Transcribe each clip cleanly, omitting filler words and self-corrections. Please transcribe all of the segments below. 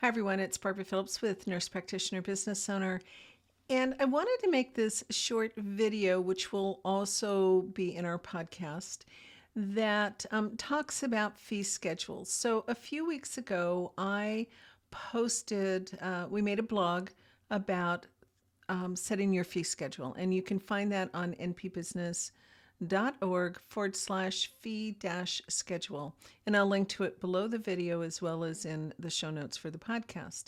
Hi, everyone. It's Barbara Phillips with Nurse Practitioner Business Owner. And I wanted to make this short video, which will also be in our podcast, that talks about fee schedules. So a few weeks ago, I we made a blog about setting your fee schedule. And you can find that on npbusiness.org/fee schedule. And I'll link to it below the video as well as in the show notes for the podcast.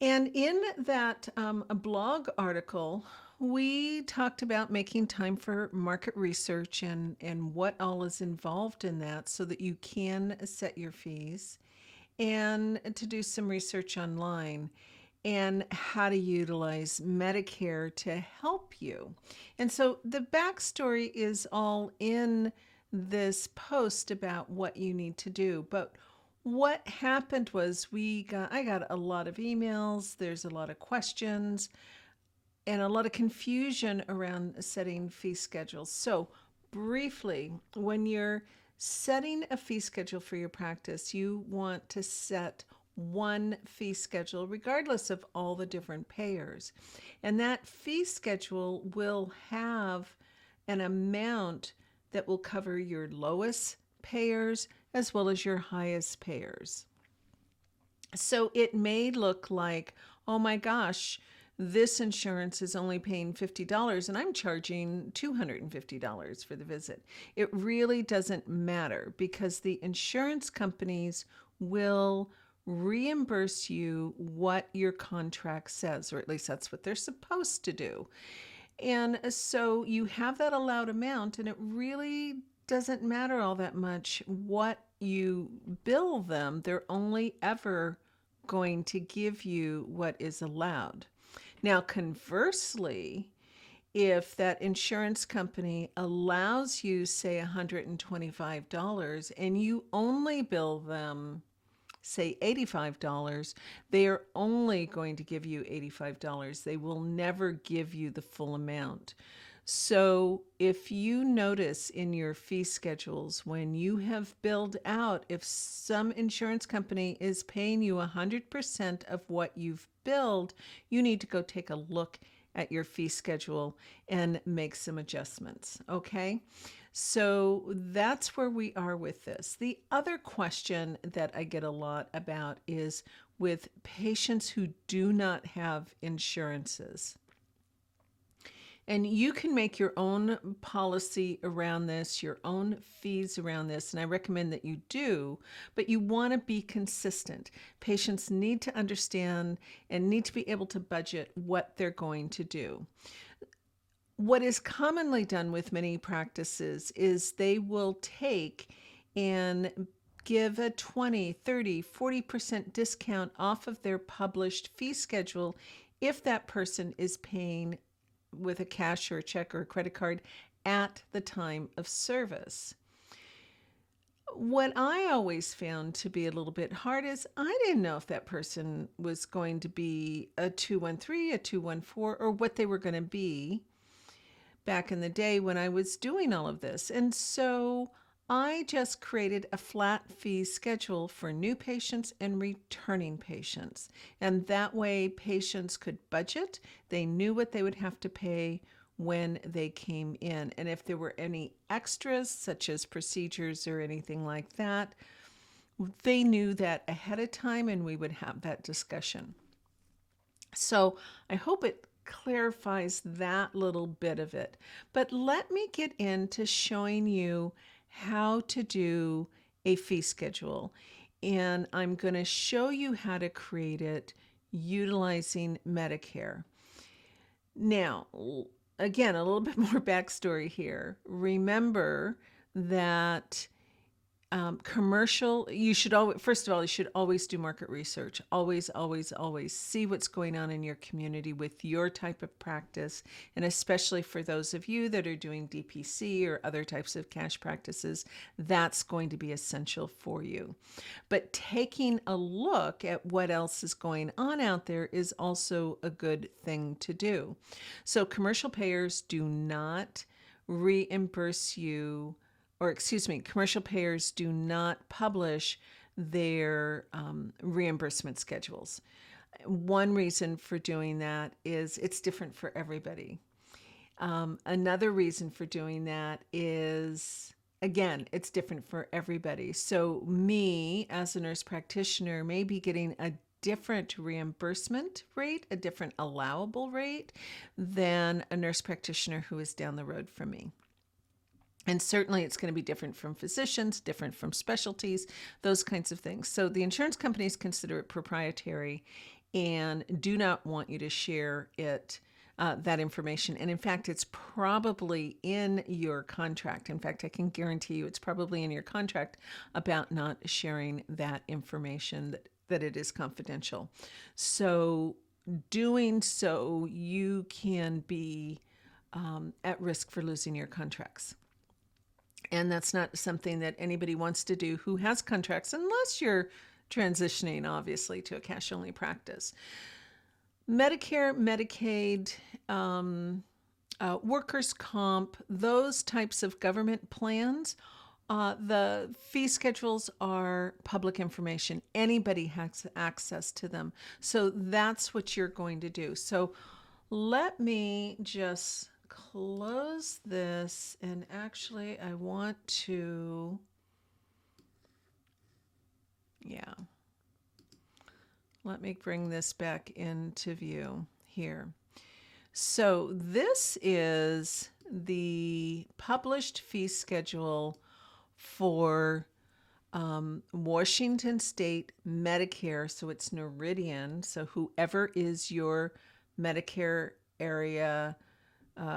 And in that a blog article, we talked about making time for market research and what all is involved in that so that you can set your fees and to do some research online and how to utilize Medicare to help you. And so the backstory is all in this post about what you need to do. But what happened was I got a lot of emails, there's a lot of questions and a lot of confusion around setting fee schedules. So briefly, when you're setting a fee schedule for your practice, you want to set one fee schedule regardless of all the different payers. And that fee schedule will have an amount that will cover your lowest payers as well as your highest payers. So it may look like, oh my gosh, this insurance is only paying $50 and I'm charging $250 for the visit. It really doesn't matter because the insurance companies will reimburse you what your contract says, or at least that's what they're supposed to do. And so you have that allowed amount, and it really doesn't matter all that much what you bill them. They're only ever going to give you what is allowed. Now, conversely, if that insurance company allows you, say, $125 and you only bill them, say, $85, they are only going to give you $85. They will never give you the full amount. So if you notice in your fee schedules, when you have billed out, if some insurance company is paying you 100% of what you've billed, you need to go take a look at your fee schedule and make some adjustments. Okay. So that's where we are with this. The other question that I get a lot about is with patients who do not have insurances. And you can make your own policy around this, your own fees around this, and I recommend that you do, but you want to be consistent. Patients need to understand and need to be able to budget what they're going to do. What is commonly done with many practices is they will take and give a 20, 30, 40% discount off of their published fee schedule if that person is paying with a cash or a check or a credit card at the time of service. What I always found to be a little bit hard is I didn't know if that person was going to be a 213, a 214, or what they were going to be back in the day when I was doing all of this. And so I just created a flat fee schedule for new patients and returning patients. And that way patients could budget. They knew what they would have to pay when they came in. And if there were any extras, such as procedures or anything like that, they knew that ahead of time and we would have that discussion. So I hope it clarifies that little bit of it. But let me get into showing you how to do a fee schedule. And I'm going to show you how to create it utilizing Medicare. Now, again, a little bit more backstory here. Remember that commercial, you should always, first of all, you should always do market research. Always, always, always see what's going on in your community with your type of practice. And especially for those of you that are doing DPC or other types of cash practices, that's going to be essential for you. But taking a look at what else is going on out there is also a good thing to do. So commercial payers do not reimburse you, or excuse me, commercial payers do not publish their reimbursement schedules. One reason for doing that is it's different for everybody. Another reason for doing that is, again, it's different for everybody. So, me as a nurse practitioner may be getting a different reimbursement rate, a different allowable rate than a nurse practitioner who is down the road from me. And certainly it's going to be different from physicians, different from specialties, those kinds of things. So the insurance companies consider it proprietary and do not want you to share it, that information. And in fact, it's probably in your contract. In fact, I can guarantee you it's probably in your contract about not sharing that information, that it is confidential. So doing so, you can be at risk for losing your contracts. And that's not something that anybody wants to do who has contracts, unless you're transitioning, obviously, to a cash only practice. Medicare, Medicaid, workers' comp, those types of government plans, the fee schedules are public information. Anybody has access to them. So that's what you're going to do. So let me just close this, and actually I want to, let me bring this back into view here. So this is the published fee schedule for Washington State Medicare. So it's Noridian. So whoever is your Medicare area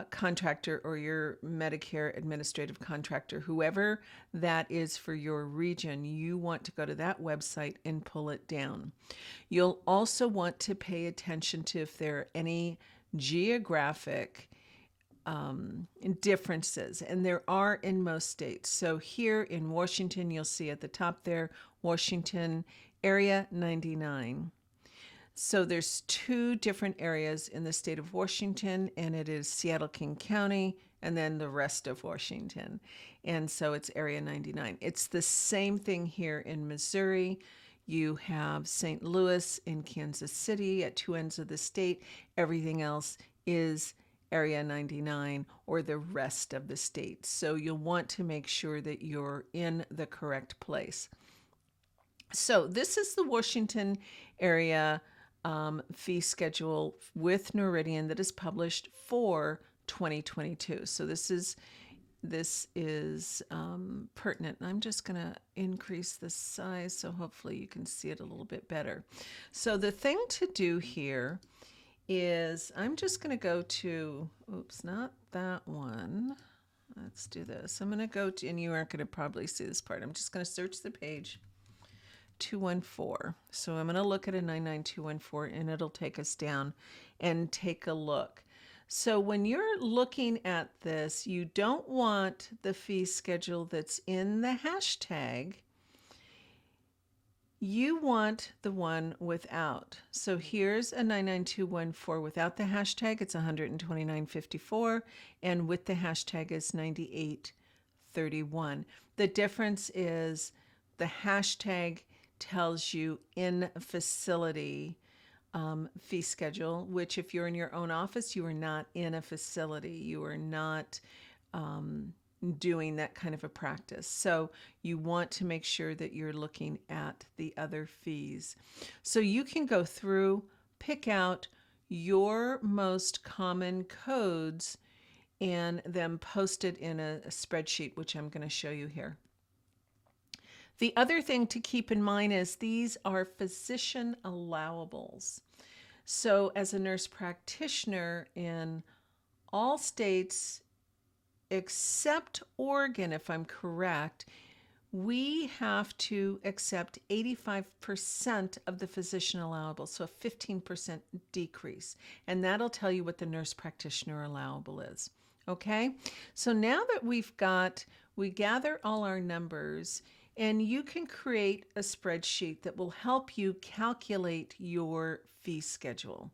contractor or your Medicare administrative contractor, whoever that is for your region, you want to go to that website and pull it down. You'll also want to pay attention to if there are any geographic differences, and there are in most states. So here in Washington, you'll see at the top there, Washington Area 99. So there's two different areas in the state of Washington, and it is Seattle-King County and then the rest of Washington. And so it's Area 99. It's the same thing here in Missouri. You have St. Louis and Kansas City at two ends of the state. Everything else is Area 99 or the rest of the state. So you'll want to make sure that you're in the correct place. So this is the Washington area fee schedule with Noridian that is published for 2022. So this is pertinent. I'm just going to increase the size so hopefully you can see it a little bit better. So the thing to do here is I'm just going to go to, oops, not that one. Let's do this. I'm going to go to, and you aren't going to probably see this part. I'm just going to search the page 214. So I'm going to look at a 99214 and it'll take us down and take a look. So when you're looking at this, you don't want the fee schedule that's in the hashtag. You want the one without. So here's a 99214 without the hashtag, it's $129.54, and with the hashtag is $98.31. The difference is the hashtag tells you in facility fee schedule, which if you're in your own office, you are not in a facility. You are not doing that kind of a practice. So you want to make sure that you're looking at the other fees. So you can go through, pick out your most common codes, and then post it in a spreadsheet, which I'm going to show you here. The other thing to keep in mind is these are physician allowables. So as a nurse practitioner in all states except Oregon, if I'm correct, we have to accept 85% of the physician allowable, so a 15% decrease. And that'll tell you what the nurse practitioner allowable is. Okay, so now that we gather all our numbers, and you can create a spreadsheet that will help you calculate your fee schedule.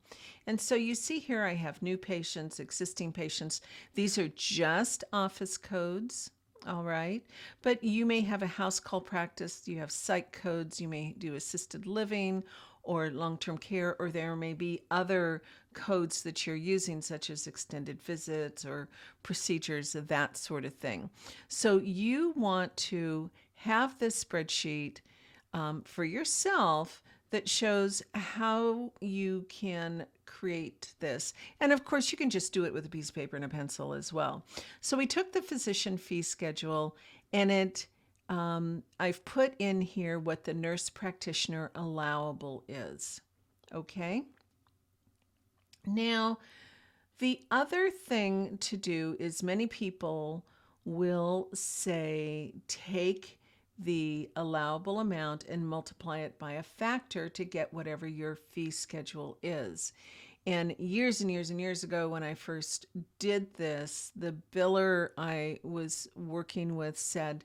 And so you see here I have new patients, existing patients. These are just office codes. All right. But you may have a house call practice, you have psych codes, you may do assisted living or long term care, or there may be other codes that you're using, such as extended visits or procedures, that sort of thing. So you want to have this spreadsheet for yourself that shows how you can create this. And of course, you can just do it with a piece of paper and a pencil as well. So we took the physician fee schedule and I've put in here what the nurse practitioner allowable is. Okay. Now, the other thing to do is many people will say take the allowable amount and multiply it by a factor to get whatever your fee schedule is. And years and years and years ago, when I first did this, the biller I was working with said,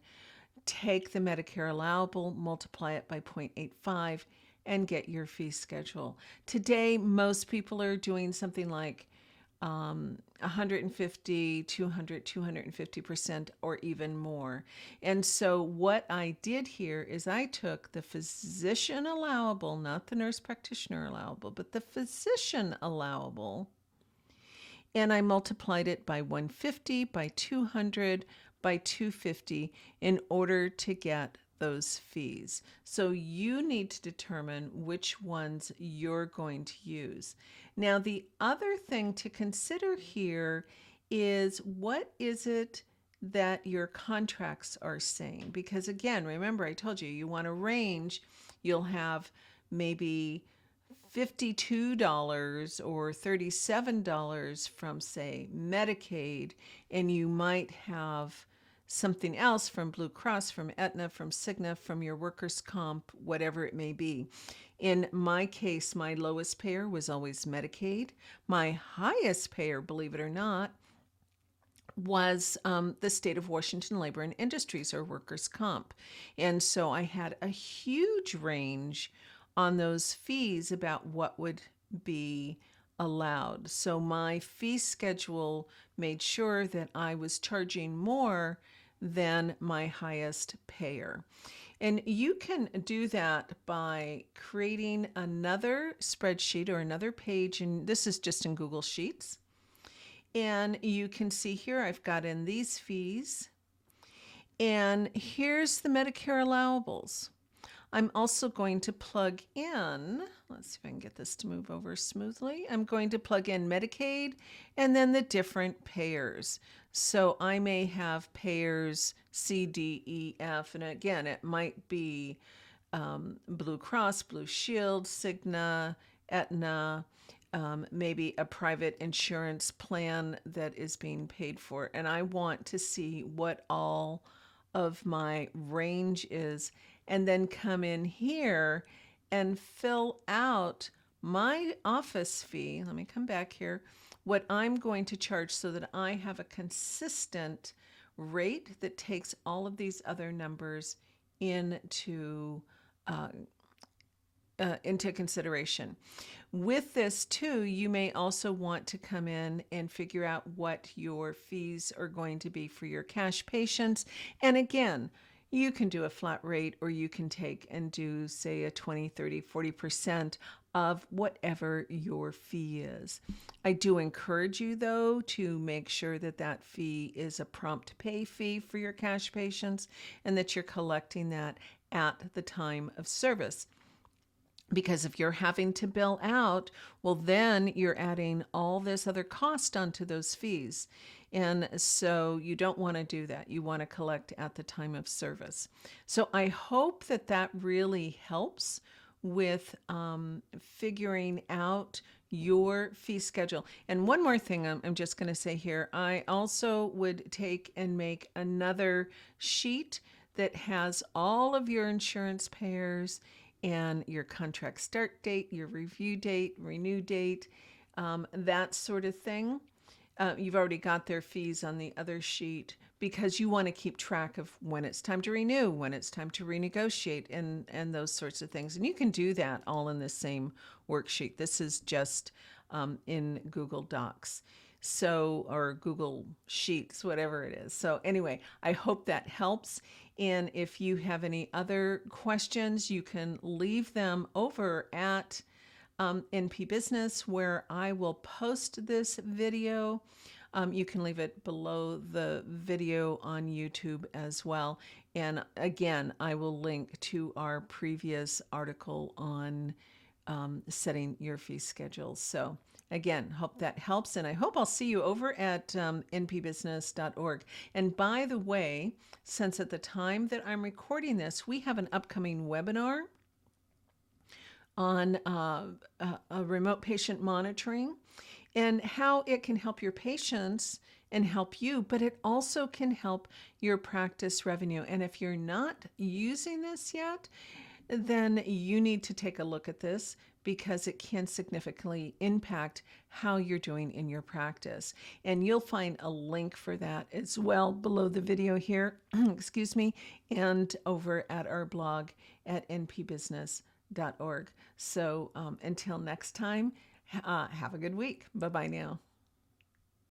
take the Medicare allowable, multiply it by 0.85, and get your fee schedule. Today, most people are doing something like 150, 200, 250%, or even more. And so what I did here is I took the physician allowable, not the nurse practitioner allowable, but the physician allowable, and I multiplied it by 150, by 200, by 250 in order to get those fees. So you need to determine which ones you're going to use. Now, the other thing to consider here is what is it that your contracts are saying? Because again, remember I told you, you want a range. You'll have maybe $52 or $37 from, say, Medicaid, and you might have something else from Blue Cross, from Aetna, from Cigna, from your workers' comp, whatever it may be. In my case, my lowest payer was always Medicaid. My highest payer, believe it or not, was the state of Washington Labor and Industries, or workers' comp. And so I had a huge range on those fees about what would be allowed. So my fee schedule made sure that I was charging more than my highest payer. And you can do that by creating another spreadsheet or another page, and this is just in Google Sheets. And you can see here I've got in these fees, and here's the Medicare allowables. I'm also going to plug in, let's see if I can get this to move over smoothly. I'm going to plug in Medicaid and then the different payers. So I may have payers C, D, E, F, and again, it might be Blue Cross, Blue Shield, Cigna, Aetna, maybe a private insurance plan that is being paid for. And I want to see what all of my range is, and then come in here and fill out my office fee. Let me come back here. What I'm going to charge so that I have a consistent rate that takes all of these other numbers into consideration. With this too, you may also want to come in and figure out what your fees are going to be for your cash patients. And again, you can do a flat rate, or you can take and do, say, a 20, 30, 40% of whatever your fee is. I do encourage you, though, to make sure that that fee is a prompt pay fee for your cash patients and that you're collecting that at the time of service. Because if you're having to bill out, well, then you're adding all this other cost onto those fees. And so you don't want to do that. You want to collect at the time of service. So I hope that that really helps with figuring out your fee schedule. And one more thing I'm just going to say here, I also would take and make another sheet that has all of your insurance payers and your contract start date, your review date, renew date, that sort of thing. You've already got their fees on the other sheet because you want to keep track of when it's time to renew, when it's time to renegotiate, and those sorts of things. And you can do that all in the same worksheet. This is just in Google Docs. So, or Google Sheets, whatever it is. So, anyway, I hope that helps. And if you have any other questions, you can leave them over at NP Business, where I will post this video. You can leave it below the video on YouTube as well. And again, I will link to our previous article on setting your fee schedules. So again, hope that helps. And I hope I'll see you over at npbusiness.org. And by the way, since at the time that I'm recording this, we have an upcoming webinar on a remote patient monitoring and how it can help your patients and help you, but it also can help your practice revenue. And if you're not using this yet, then you need to take a look at this because it can significantly impact how you're doing in your practice. And you'll find a link for that as well below the video here, excuse me, and over at our blog at npbusiness.org. So until next time, have a good week. Bye-bye now.